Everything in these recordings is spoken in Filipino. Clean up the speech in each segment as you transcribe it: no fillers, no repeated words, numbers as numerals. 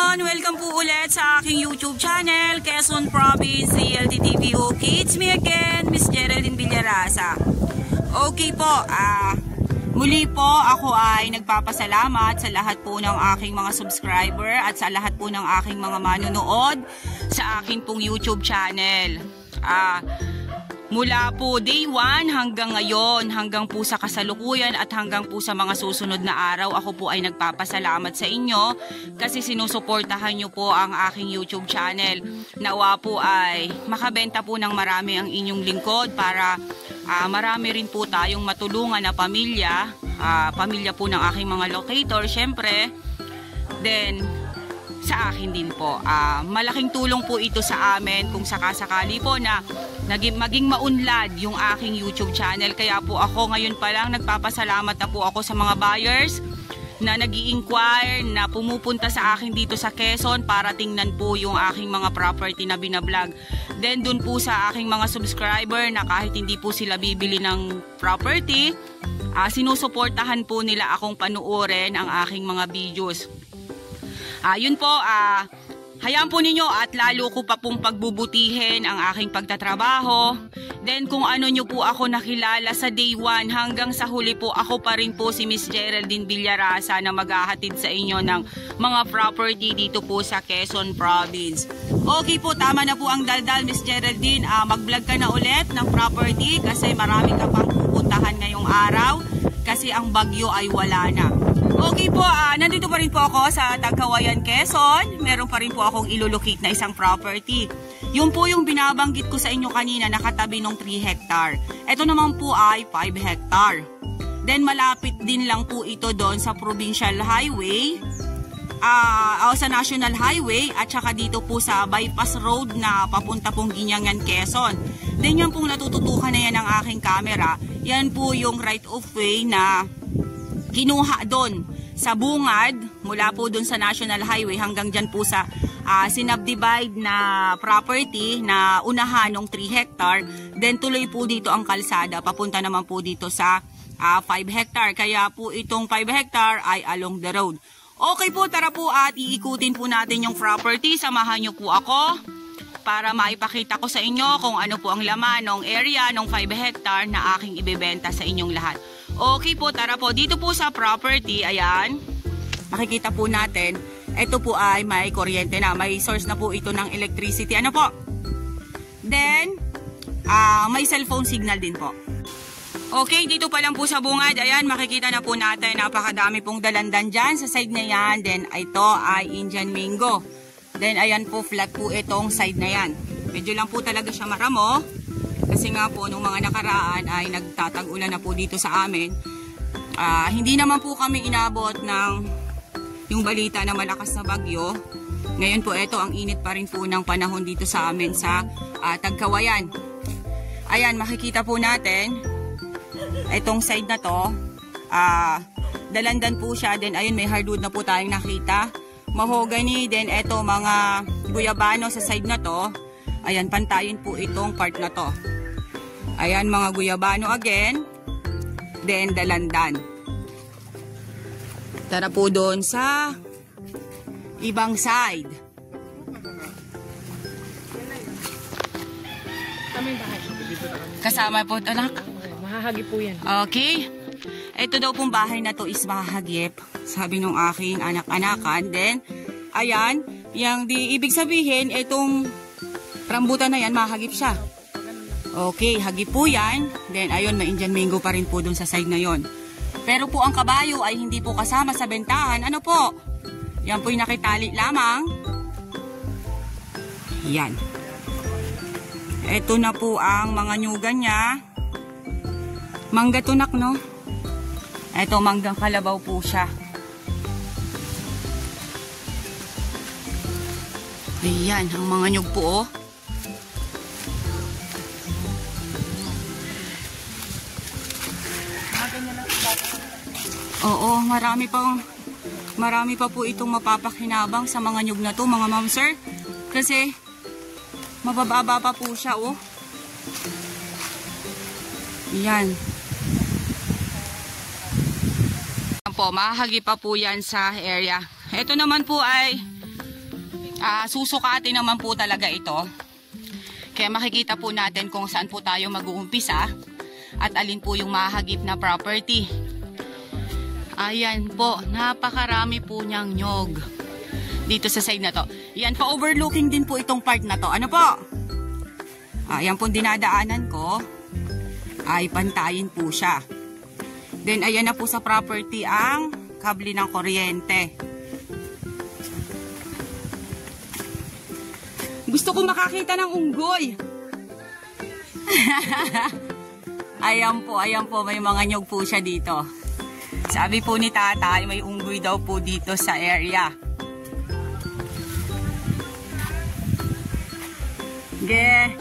Quezon! Welcome po ulit sa aking YouTube channel, Quezon Province CLTTVO Kids. Me again, Miss Geraldine Villarasa. Okay po, muli po ako ay nagpapasalamat sa lahat po ng aking mga subscriber at sa lahat po ng aking mga manonood sa aking pong YouTube channel. Mula po day 1 hanggang ngayon, hanggang po sa kasalukuyan at hanggang po sa mga susunod na araw, ako po ay nagpapasalamat sa inyo kasi sinusuportahan nyo po ang aking YouTube channel. Nawa po ay makabenta po ng marami ang inyong lingkod para marami rin po tayong matulungan na pamilya, pamilya po ng aking mga locator, syempre. Then, sa akin din po. Malaking tulong po ito sa amin kung sakasakali po na maging maunlad yung aking YouTube channel. Kaya po ako ngayon pa lang nagpapasalamat na po ako sa mga buyers na nag-i-inquire, na pumupunta sa akin dito sa Quezon para tingnan po yung aking mga property na binablog. Then dun po sa aking mga subscriber na kahit hindi po sila bibili ng property, sinusuportahan po nila akong panuorin ang aking mga videos. Yun po, hayaan po ninyo at lalo ko pa pong pagbubutihin ang aking pagtatrabaho. Then kung ano nyo po ako nakilala sa day 1 hanggang sa huli po, ako pa rin po si Miss Geraldine Villarasa na maghahatid sa inyo ng mga property dito po sa Quezon Province. Okay po, tama na po ang daldal, Miss Geraldine. Mag-vlog ka na ulit ng property kasi marami ka pang pupuntahan ngayong araw kasi ang bagyo ay wala na. Okay po, nandito pa rin po ako sa Tagkawayan, Quezon. Meron pa rin po akong ilulocate na isang property. Yun po yung binabanggit ko sa inyo kanina, nakatabi ng 3 hectare. Ito naman po ay 5 hectare. Then malapit din lang po ito doon sa Provincial Highway, sa National Highway, at saka dito po sa bypass road na papunta pong Ginyangan, Quezon. Then yan pong natututukan na yan ng aking camera. Yan po yung right of way na kinuha doon sa bungad, mula po doon sa National Highway hanggang dyan po sa sinubdivide na property na unahan ng 3 hectare. Then tuloy po dito ang kalsada, papunta naman po dito sa 5 hectare. Kaya po itong 5 hectare ay along the road. Okay po, tara po at iikutin po natin yung property. Samahan nyo po ako para maipakita ko sa inyo kung ano po ang laman ng area ng 5 hectare na aking ibebenta sa inyong lahat. Okay po, tara po. Dito po sa property, ayan, makikita po natin, ito po ay may kuryente na. May source na po ito ng electricity. Ano po? Then, may cellphone signal din po. Okay, dito pa lang po sa bungad, ayan, makikita na po natin, napakadami pong dalandan dyan sa side na yan. Then, ito ay Indian Mango. Then, ayan po, flat po itong side na yan. Medyo lang po talaga siya maramo. Kasi nga po, nung mga nakaraan ay nagtatag-ulan na po dito sa amin. Hindi naman po kami inabot ng yung balita na malakas na bagyo. Ngayon po, ito ang init pa rin po ng panahon dito sa amin sa Tagkawayan. Ayan, makikita po natin, itong side na to, dalandan po siya. Then, ayun, may hardwood na po tayong nakita. Mahogany, then ito, mga guyabano sa side na to. Ayan, pantayin po itong part na to. Ayan, mga guyabano again. Then, dalandan. Tara po doon sa ibang side. Kasama po ito, anak. Mahahagip po yan. Okay. Ito daw pong bahay na to is mahahagip, sabi ng aking anak-anakan. Then, ayan, yung ibig sabihin, itong rambutan na yan, mahagip siya. Okay, hagip po yan. Then, ayun, may Indian Mango pa rin po dun sa side na yon. Pero po ang kabayo ay hindi po kasama sa bentahan. Ano po? Yan po yung nakitali lamang. Yan. Ito na po ang mga nyugan niya. Mangga tunak, no? Ito, manggang kalabaw po siya. Ayan, ang mga nyug po, oh. Oo, marami pa po itong mapapakinabang sa mga nyug na to, mga ma'am sir. Kasi mabababa pa po siya, oh. Yan. Po, mahagi pa po yan sa area. Ito naman po ay Susukatin naman po talaga ito. Kaya makikita po natin kung saan po tayo mag-uumpisa at alin po yung mahagip na property. Ayan po, napakarami po niyang nyog dito sa side na to. Yan, pa-overlooking din po itong part na to. Ano po? Ayan po dinadaanan ko. Ay pantayin po siya. Then ayan na po sa property ang kable ng kuryente. Gusto ko makakita ng unggoy. Ayan po, may mga nyog po siya dito. Sabi po ni tatay, may unggoy daw po dito sa area. Okay.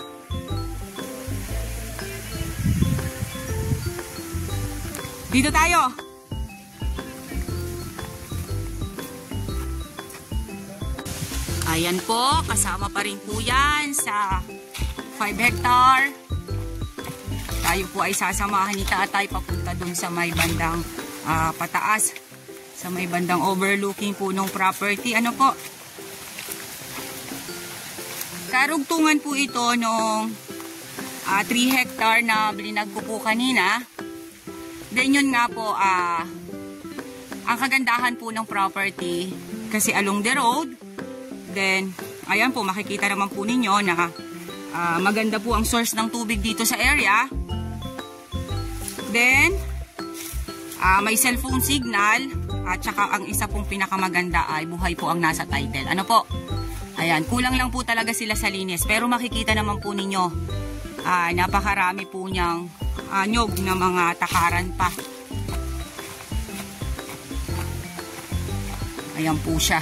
Dito tayo. Ayan po, kasama pa rin po yan sa 5 hectare. Tayo po ay sasamahan ni tatay papunta dun sa may bandang pataas. Sa may bandang overlooking po ng property. Ano po? Karugtungan po ito nung 3 hectare na blinag ko po kanina. Then yun nga po, ang kagandahan po ng property kasi along the road. Then, ayan po, makikita naman po ninyo na maganda po ang source ng tubig dito sa area. Then, may cellphone signal at saka ang isa pong pinakamaganda ay buhay po ang nasa title. Ano po? Ayan, kulang lang po talaga sila sa linis. Pero makikita naman po ninyo, napakarami po niyang nyog na mga takaran pa. Ayan po siya.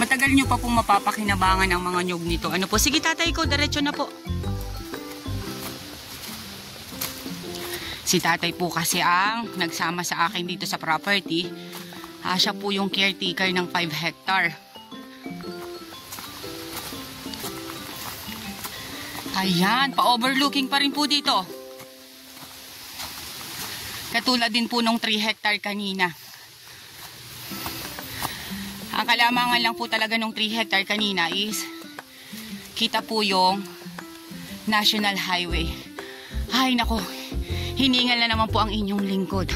Matagal nyo pa pong mapapakinabangan ang mga nyog nito. Ano po? Sige tatay ko, diretso na po. Si tatay po kasi ang nagsama sa akin dito sa property. Siya po yung caretaker ng 5 hectare. Ayan, pa-overlooking pa rin po dito. Katulad din po nung 3 hectare kanina. Ang kalamangan lang po talaga nung 3 hectare kanina is kita po yung National Highway. Ay nako, hiningal na naman po ang inyong lingkod.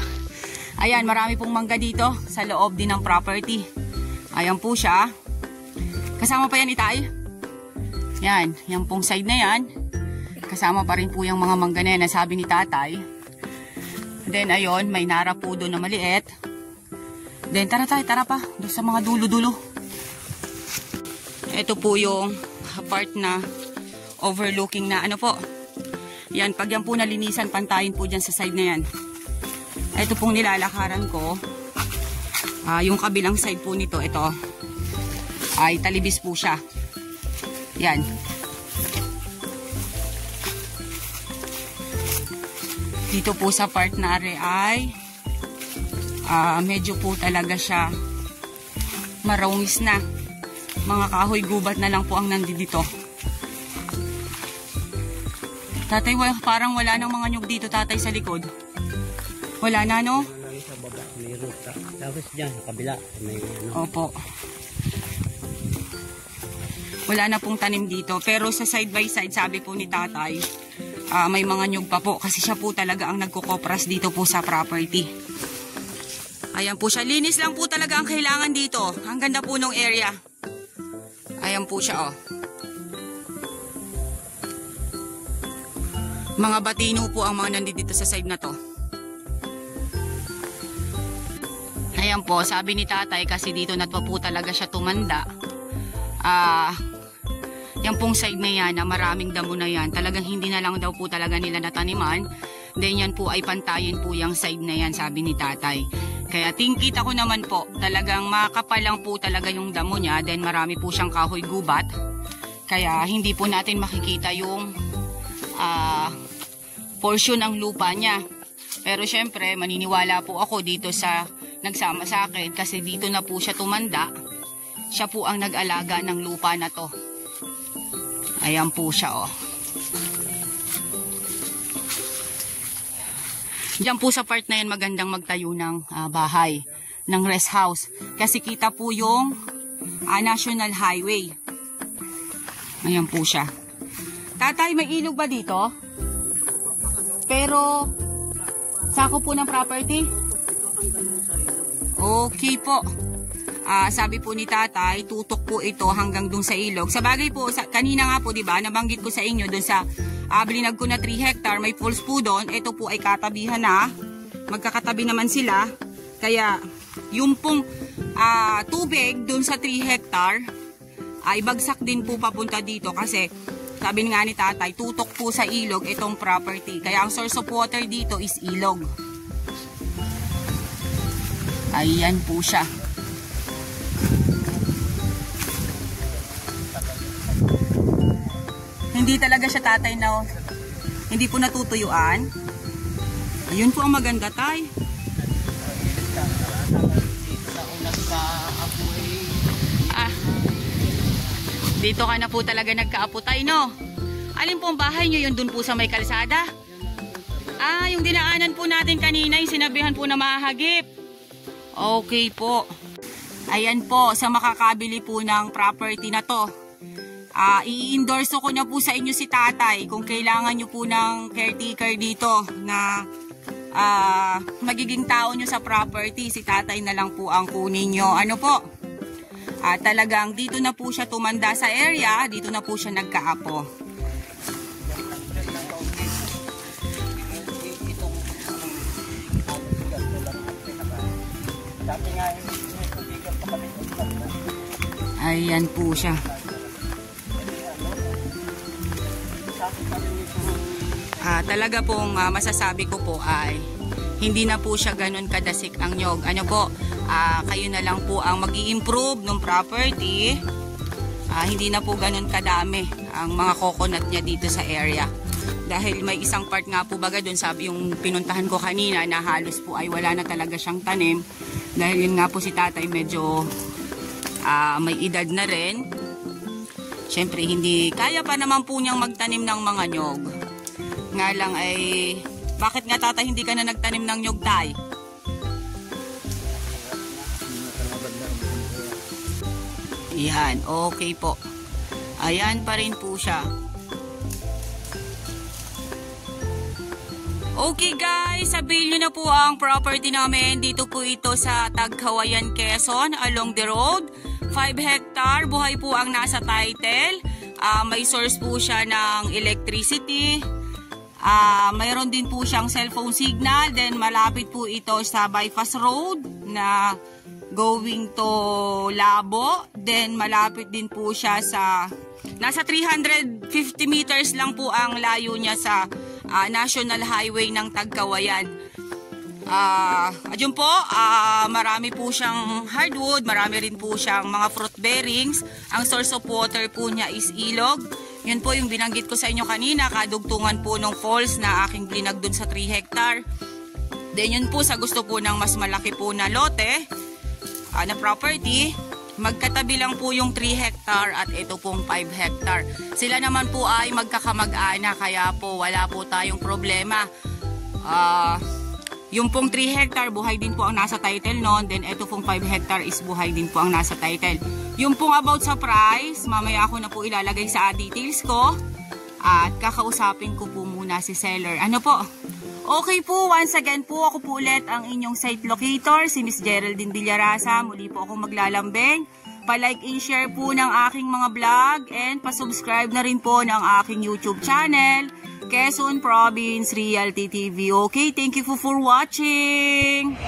Ayan, marami pong mangga dito sa loob din ng property. Ayan po siya. Kasama pa yan itay. Yan, yan pong side na yan. Kasama pa rin po yung mga mangga na yan na sabi ni tatay. Then ayun, may nara po doon na maliit. Then tara tayo, tara pa. Doon sa mga dulo-dulo. Ito po yung part na overlooking na ano po. Yan, pag yan po nalinisan, pantayin po dyan sa side na yan. Ito pong nilalakaran ko. Yung kabilang side po nito, ito. Ay talibis po siya. Yan. Dito po sa part na ay medyo po talaga siya marawis na. Mga kahoy gubat na lang po ang nandito. Tatay, parang wala nang mga nyug dito tatay sa likod. Wala na no? Sa baba, may ruta. Tapos dyan sa kabila may ano. Opo. Wala na pong tanim dito. Pero sa side by side, sabi po ni tatay, may mga nyug pa po. Kasi siya po talaga ang nagkukopras dito po sa property. Ayan po siya. Linis lang po talaga ang kailangan dito. Ang ganda po ng area. Ayan po siya, oh. Mga batino po ang mga nandito sa side na to. Ayan po, sabi ni tatay kasi dito na po talaga siya tumanda. Yan pong side na yan, na maraming damo na yan. Talagang hindi na lang daw po talaga nila nataniman. Then yan po ay pantayin po yung side na yan, sabi ni tatay. Kaya tingkita ko naman po, talagang makapal lang po talaga yung damo niya. Then marami po siyang kahoy gubat. Kaya hindi po natin makikita yung portion ng lupa niya. Pero syempre, maniniwala po ako dito sa nagsama sa akin kasi dito na po siya tumanda. Siya po ang nag-alaga ng lupa na to. Ayan po siya, oh. Diyan po sa part na yan magandang magtayo ng bahay, ng rest house. Kasi kita po yung National Highway. Ayan po siya. Tatay, may ilog ba dito? Pero, sako po ng property? Okay po. Sabi po ni tatay, tutok po ito hanggang dun sa ilog. Sa bagay po, kanina nga po, diba, nabanggit ko sa inyo dun sa bilinag ko na 3 hectare, may falls po doon. Ito po ay katabihan na. Magkakatabi naman sila. Kaya, yung pong tubig dun sa 3 hectare, ay bagsak din po papunta dito kasi sabi nga ni tatay, tutok po sa ilog itong property. Kaya ang source of water dito is ilog. Ayan po siya. Hindi talaga siya tatay na hindi po natutuyuan. Ayun po ang maganda tay. Dito ka na po talaga nagkaaputay, no? Alin po ang bahay nyo? Yun dun po sa may kalsada? Yung dinaanan po natin kanina, yung sinabihan po na mahagip. Okay po. Ayan po, sa makakabili po ng property na to. I-endorse ko na po sa inyo si tatay kung kailangan nyo po ng caretaker dito na magiging tao nyo sa property. Si tatay na lang po ang kunin nyo. Ano po? Talagang dito na po siya tumanda sa area, dito na po siya nagkaapo. Ayan po siya. Talaga pong masasabi ko po ay hindi na po siya ganun kadasik ang nyog. Ano po? Kayo na lang po ang mag-i-improve ng property. Hindi na po ganun kadami ang mga coconut niya dito sa area. Dahil may isang part nga po baga doon, sabi yung pinuntahan ko kanina na halos po ay wala na talaga siyang tanim. Dahil yun nga po si tatay medyo may edad na rin. Siyempre hindi kaya pa naman po niyang magtanim ng mga nyog. Nga lang ay bakit nga tatay hindi ka na nagtanim ng nyog tay? Yan, okay po. Ayan pa rin po siya. Okay guys, sabihin nyo na po ang property namin. Dito po ito sa Tagkawayan, Quezon, along the road. 5 hectare, buhay po ang nasa title. May source po siya ng electricity. Mayroon din po siyang cellphone signal. Then malapit po ito sa bypass road na going to Labo. Then malapit din po siya sa nasa 350 meters lang po ang layo niya sa National Highway ng Tagkawayan. Ayun po, marami po siyang hardwood, marami rin po siyang mga fruit bearings. Ang source of water po niya is ilog. Yun po yung binanggit ko sa inyo kanina, kadugtungan po ng falls na aking blinag dun sa 3 hectare. Then yun po sa gusto po ng mas malaki po na lote, na property, magkatabi lang po yung 3 hectare at ito pong 5 hectare. Sila naman po ay magkakamag-anak kaya po wala po tayong problema. Yung pong 3 hectare buhay din po ang nasa title noon. Then ito pong 5 hectare is buhay din po ang nasa title. Yung pong about sa price, mamaya ako na po ilalagay sa details ko. At kakausapin ko po muna si seller. Ano po? Okay po, once again po ako po ulit ang inyong site locator, si Miss Geraldine Villarasa. Muli po akong maglalambing. Pa-like and share po ng aking mga vlog and pa-subscribe na rin po ng aking YouTube channel, Quezon Province Realty TV. Okay, thank you for watching!